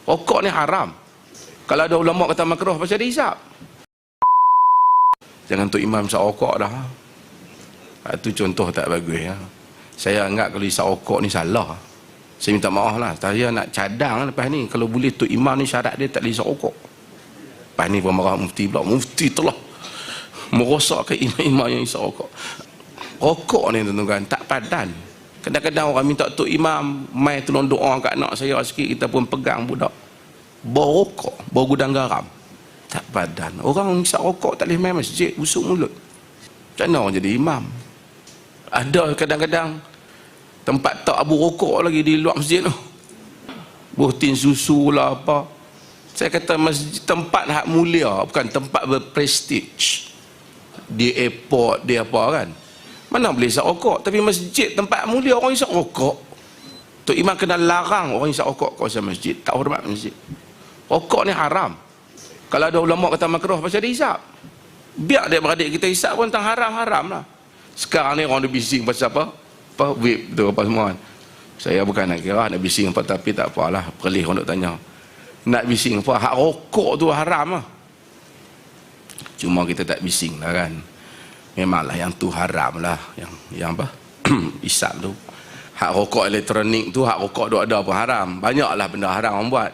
Rokok ni haram. Kalau ada ulama kata makruh, pasal dia hisap. Jangan Tok Imam hisap rokok dah. Itu contoh tak bagus ya. Saya anggap kalau hisap rokok ni salah. Saya minta maaf lah. Saya nak cadang lepas ni, kalau boleh Tok Imam ni syarat dia tak boleh hisap rokok. Lepas ni pemarah mufti pula. Mufti telah merosakkan imam-imam yang hisap rokok. Rokok ni tuan-tuan tak padan. Kadang-kadang orang minta Tok Imam mai tolong doa kat anak saya sikit, kita pun pegang budak bau rokok, bau gudang garam. Tak padan. Orang hisap rokok tak boleh main masjid, busuk mulut. Macam mana orang jadi imam? Ada kadang-kadang tempat tak abu rokok lagi di luar masjid tu. Buh tin susu lah apa. Saya kata masjid tempat hak mulia, bukan tempat berprestige. Di airport, di apa kan. Mana boleh hisap rokok? Tapi masjid tempat mulia orang hisap rokok. Tok Imam kena larang orang hisap rokok kawasan masjid. Tak hormat masjid. Rokok ni haram. Kalau ada ulama kata makruh, pasal dia hisap. Biar dia beradik kita hisap pun tentang haram-haram lah. Sekarang ni orang ada bising pasal apa? Apa vape tu apa semua kan. Saya bukan nak kira nak bising apa, tapi tak apalah. Perlih orang nak tanya. Nak bising apa? Hak rokok tu haram lah. Cuma kita tak bising lah kan. Memanglah yang tu haram lah. Yang apa? Isap tu. Hak rokok elektronik tu, hak rokok tu ada apa haram. Banyaklah benda haram orang buat.